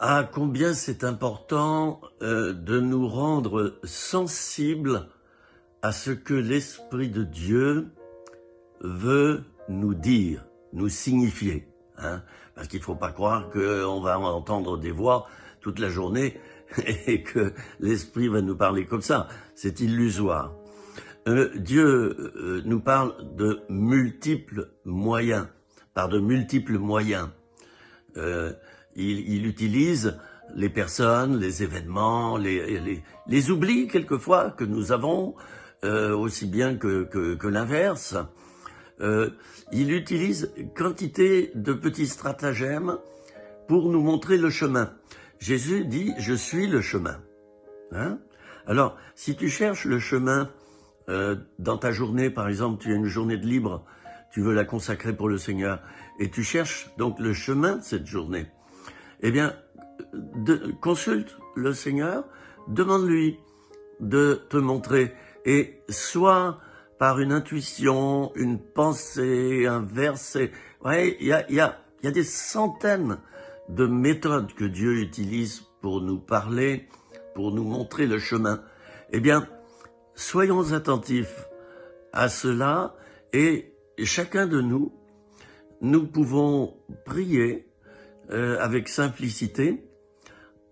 Ah, combien c'est important de nous rendre sensibles à ce que l'Esprit de Dieu veut nous dire, nous signifier. Hein? Parce qu'il ne faut pas croire qu'on va entendre des voix toute la journée et que l'Esprit va nous parler comme ça. C'est illusoire. Dieu nous parle de multiples moyens, par de multiples moyens. Il utilise les personnes, les événements, les oublis quelquefois que nous avons, aussi bien que l'inverse. Il utilise quantité de petits stratagèmes pour nous montrer le chemin. Jésus dit « Je suis le chemin ». Hein? Alors, si tu cherches le chemin dans ta journée, par exemple, tu as une journée de libre, tu veux la consacrer pour le Seigneur, et tu cherches donc le chemin de cette journée, eh bien, consulte le Seigneur, demande-lui de te montrer, et soit par une intuition, une pensée, un verset, ouais, il y a des centaines de méthodes que Dieu utilise pour nous parler, pour nous montrer le chemin. Eh bien, soyons attentifs à cela, et chacun de nous, nous pouvons prier avec simplicité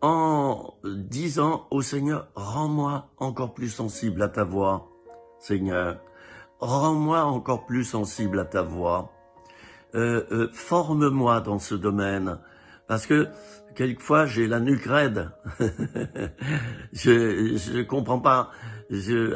en disant au Seigneur, rends-moi encore plus sensible à ta voix, Seigneur, rends-moi encore plus sensible à ta voix, forme-moi dans ce domaine, parce que quelquefois j'ai la nuque raide, je comprends pas,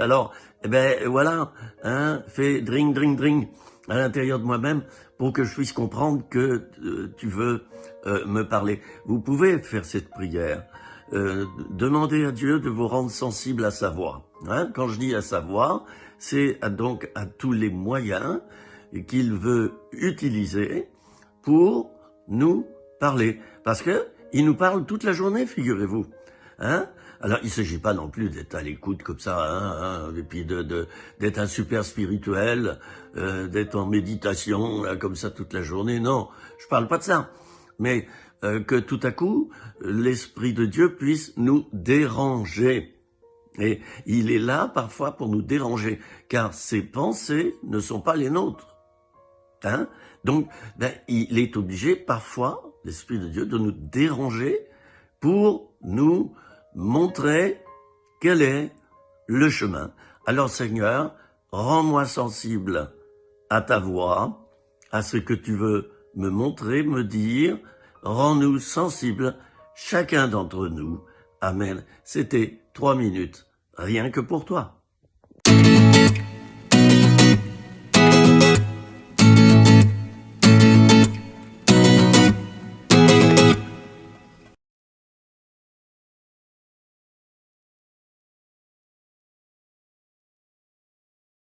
alors, eh ben voilà, hein, fais dring, dring, dring à l'intérieur de moi-même pour que je puisse comprendre que tu veux me parler. Vous pouvez faire cette prière, demandez à Dieu de vous rendre sensible à sa voix. Hein? Quand je dis à sa voix, c'est donc à tous les moyens qu'il veut utiliser pour nous parler. Parce que il nous parle toute la journée, figurez-vous. Hein? Alors, il ne s'agit pas non plus d'être à l'écoute comme ça, hein, et puis d'être un super spirituel, d'être en méditation là, comme ça toute la journée. Non, je parle pas de ça. Mais que tout à coup, l'Esprit de Dieu puisse nous déranger. Et il est là parfois pour nous déranger, car ses pensées ne sont pas les nôtres. Hein? Donc, il est obligé parfois, l'Esprit de Dieu, de nous déranger pour nous montrer quel est le chemin. Alors Seigneur, rends-moi sensible à ta voix, à ce que tu veux me montrer, me dire. Rends-nous sensibles, chacun d'entre nous. Amen. C'était 3 minutes, rien que pour toi.